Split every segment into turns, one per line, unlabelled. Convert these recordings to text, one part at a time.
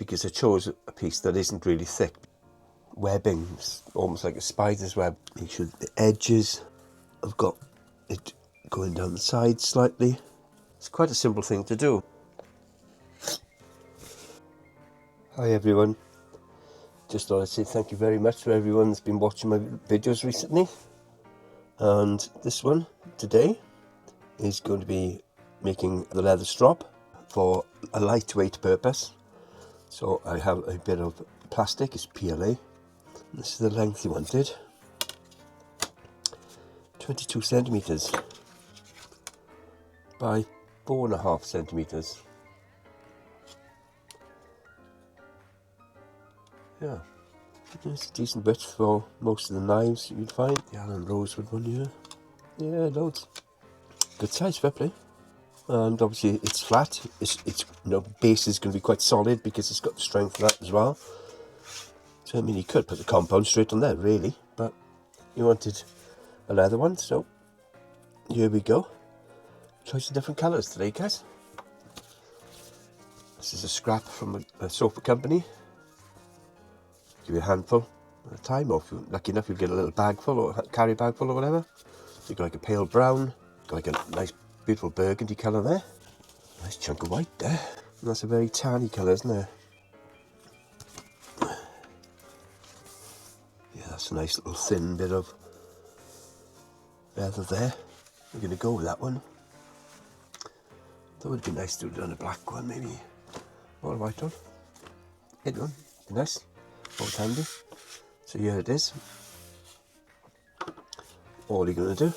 because I chose a piece that isn't really thick. Webbing, almost like a spider's web. Make sure the edges, I've got it going down the side slightly. It's quite a simple thing to do. Hi everyone, just thought I'd say thank you very much to everyone that's been watching my videos recently. And this one today is going to be making the leather strop for a lightweight purpose. So I have a bit of plastic, it's PLA. This is the length you wanted, 22 centimeters by 4.5 centimeters. Yeah, it's a decent width for most of the knives you'd find. The Allen Rosewood one here. Yeah, loads. Good size, fair play. And obviously it's flat. It's base is going to be quite solid because it's got the strength of that as well. So I mean, you could put the compound straight on there, really, but you wanted a leather one, so here we go. Choice of different colours today, guys. This is a scrap from a sofa company. Give you a handful at a time, or if you're lucky enough, you'll get a little bag full or carry bag full or whatever. So you've got like a pale brown, got like a nice beautiful burgundy colour there. Nice chunk of white there. And that's a very tanny colour, isn't it? Yeah, that's a nice little thin bit of leather there. We're going to go with that one. That would be nice to do it on a black one, maybe. Or a white one. Either one. Be nice. Always handy. So here it is. All you're going to do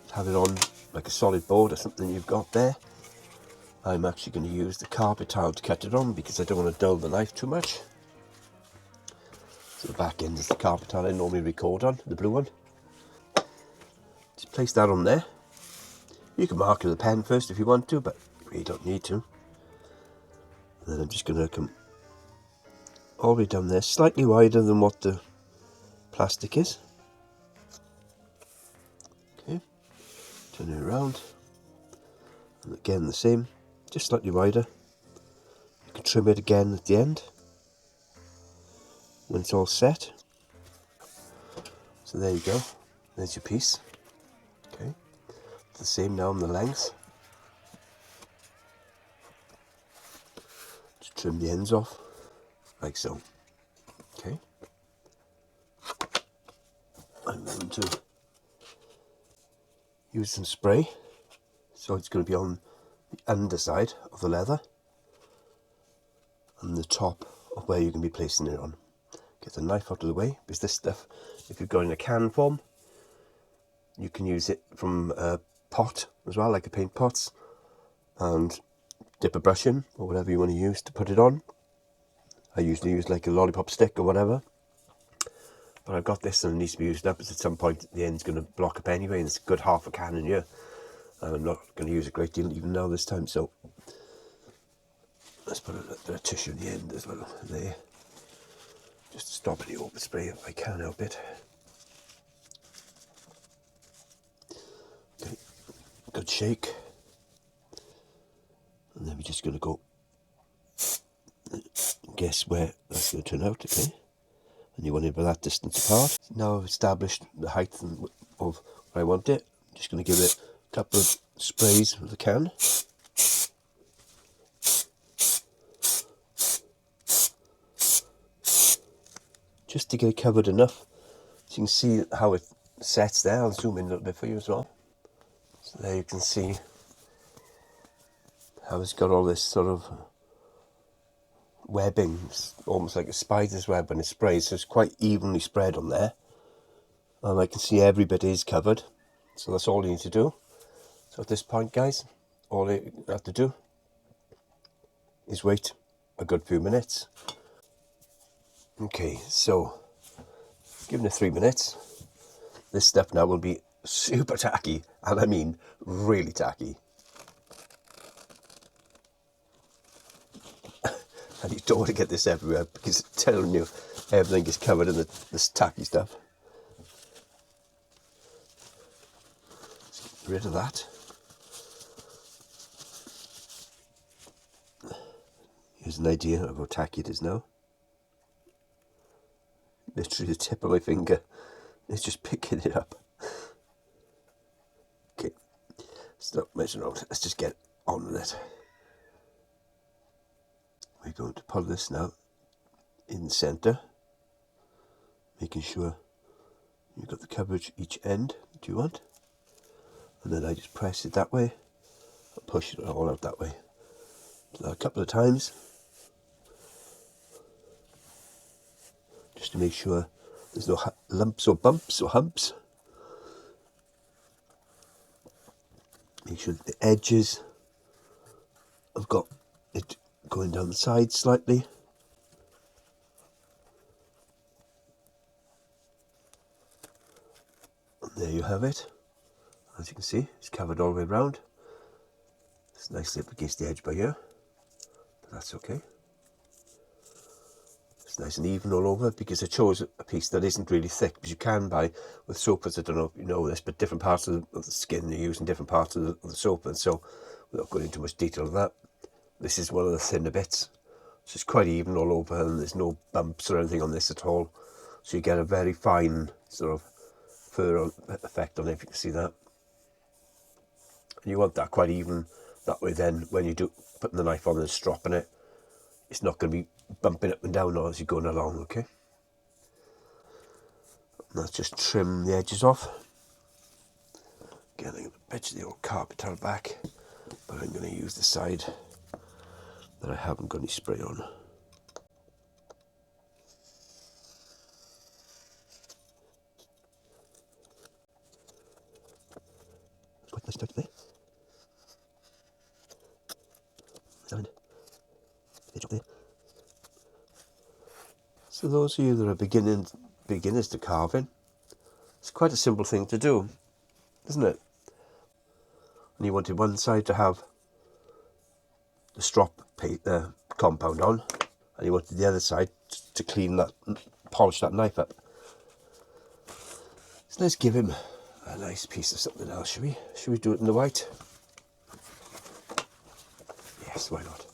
is have it on like a solid board or something you've got there. I'm actually going to use the carpet tile to cut it on because I don't want to dull the knife too much. So the back end is the carpet tile I normally record on, the blue one. Just place that on there. You can mark with a pen first if you want to, but you really don't need to. And then I'm just going to come all the way down there, slightly wider than what the plastic is. Okay, turn it around. And again the same, just slightly wider. You can trim it again at the end when it's all set. So there you go, there's your piece. Okay, the same now on the length. Just trim the ends off, like so. Okay. I'm going to use some spray, so it's going to be on the underside of the leather and the top of where you're going to be placing it on. Get the knife out of the way, because this stuff, if you've got in a can form, you can use it from a pot as well, like a paint pots, and dip a brush in, or whatever you want to use to put it on. I usually use like a lollipop stick or whatever, but I've got this and it needs to be used up, because at some point the end's going to block up anyway, and it's a good half a can in here, and I'm not going to use a great deal even now this time, so let's put a bit of tissue in the end as well, there, just to stop any overspray if I can help it. Okay, good shake, and then we're just going to go, guess where that's going to turn out, okay? And you want it by that distance apart. So now I've established the height of where I want it. I'm just going to give it a couple of sprays with the can. Just to get it covered enough so you can see how it sets there. I'll zoom in a little bit for you as well. So there you can see how it's got all this sort of webbing, almost like a spider's web when it sprays, so it's quite evenly spread on there. And I can see every bit is covered, so that's all you need to do. So at this point, guys, all you have to do is wait a good few minutes. Okay, so given it 3 minutes, this stuff now will be super tacky, and I mean really tacky. And you don't want to get this everywhere, because I'm telling you, everything is covered in this tacky stuff. Let's get rid of that. Here's an idea of how tacky it is now. Literally the tip of my finger is just picking it up. Okay, stop messing around. Let's just get on with it. We're going to pull this now in the centre, making sure you've got the coverage each end that you want. And then I just press it that way and push it all out that way. So a couple of times, just to make sure there's no lumps or bumps or humps. Make sure that the edges have got it going down the side slightly. And there you have it. As you can see, it's covered all the way around. It's nicely up against the edge by here, but that's okay. It's nice and even all over because I chose a piece that isn't really thick, because you can buy with soapers, I don't know if you know this, but different parts of the skin you use in different parts of the soap, and so without going into much detail of that, this is one of the thinner bits. So it's quite even all over and there's no bumps or anything on this at all. So you get a very fine sort of fur effect on it, if you can see that. And you want that quite even, that way then when you do putting the knife on and stropping it, it's not going to be bumping up and down as you're going along, okay? And let's just trim the edges off. Again, I'm going to pitch the old carpet towel back, but I'm going to use the side that I haven't got any spray on. Put this stuff there. And edge up there. So those of you that are beginners to carving, it's quite a simple thing to do, isn't it? And you wanted one side to have the strop compound on, and you wanted the other side to clean that, polish that knife up. So let's give him a nice piece of something else, shall we? Should we do it in the white? Yes, why not?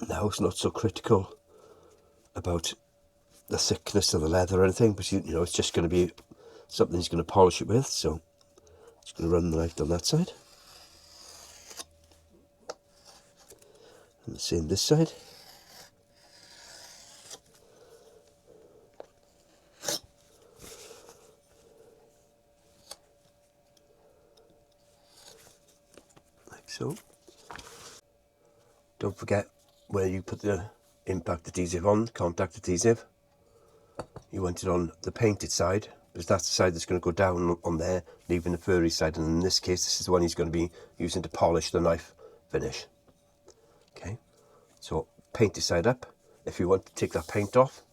Now it's not so critical about the thickness of the leather or anything, but you know, it's just going to be something he's going to polish it with, so just going to run the knife down that side. And the same this side. Like so. Don't forget where you put the impact adhesive on, contact adhesive. You want it on the painted side, because that's the side that's going to go down on there, leaving the furry side, and in this case this is the one he's going to be using to polish the knife finish. Okay, so paint the side up. If you want to take that paint off,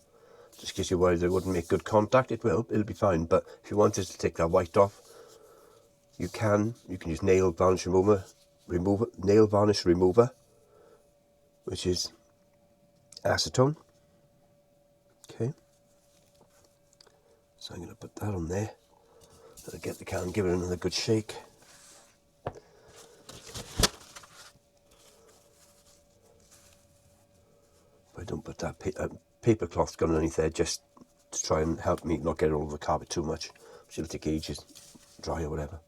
just because you're worried it wouldn't make good contact, it'll be fine, but if you wanted to take that white off, you can use nail varnish remover, which is acetone. Okay, so I'm going to put that on there. I'll get the can, give it another good shake. If I don't put that paper cloth gun underneath there, just to try and help me not get it all over the carpet too much, which it'll take ages to dry or whatever.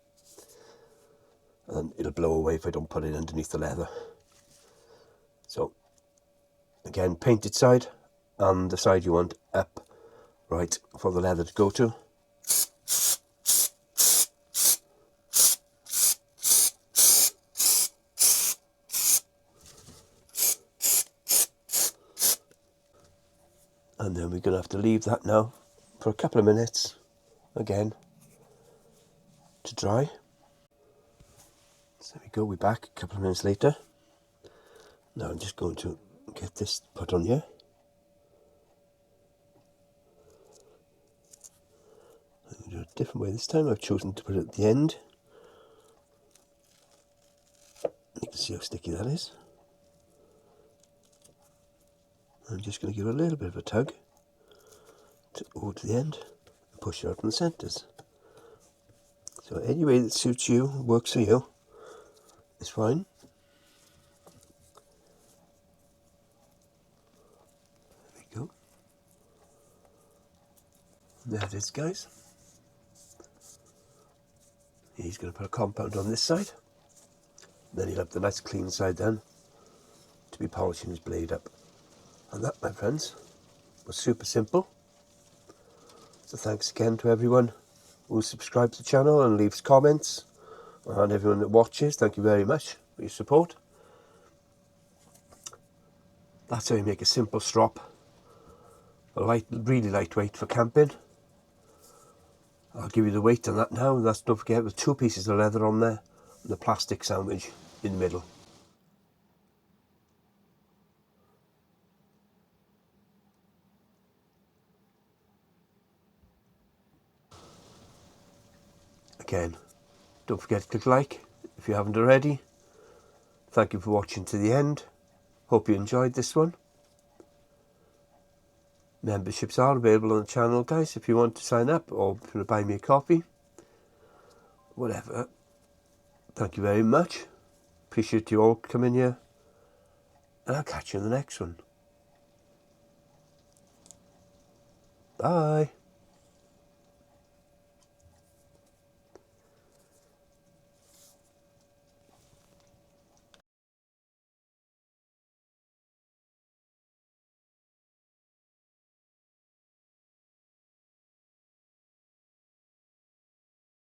And it'll blow away if I don't put it underneath the leather. So again, painted side, and the side you want up right for the leather to go to. And then we're going to have to leave that now for a couple of minutes again to dry. So there we go, we're back a couple of minutes later. Now I'm just going to get this put on here. I'm going to do it a different way this time. I've chosen to put it at the end. You can see how sticky that is. I'm just going to give it a little bit of a tug over to the end and push it out from the centres. So any way that suits you, works for you, is fine. There it is, guys. He's going to put a compound on this side. Then he'll have the nice clean side then to be polishing his blade up. And that, my friends, was super simple. So thanks again to everyone who subscribes to the channel and leaves comments, and everyone that watches. Thank you very much for your support. That's how you make a simple strop. Really lightweight for camping. I'll give you the weight on that now. And that's, don't forget, with 2 pieces of leather on there and the plastic sandwich in the middle. Again, don't forget to click like if you haven't already. Thank you for watching to the end. Hope you enjoyed this one. Memberships are available on the channel, guys, if you want to sign up or if you want to buy me a coffee. Whatever. Thank you very much. Appreciate you all coming here. And I'll catch you in the next one. Bye.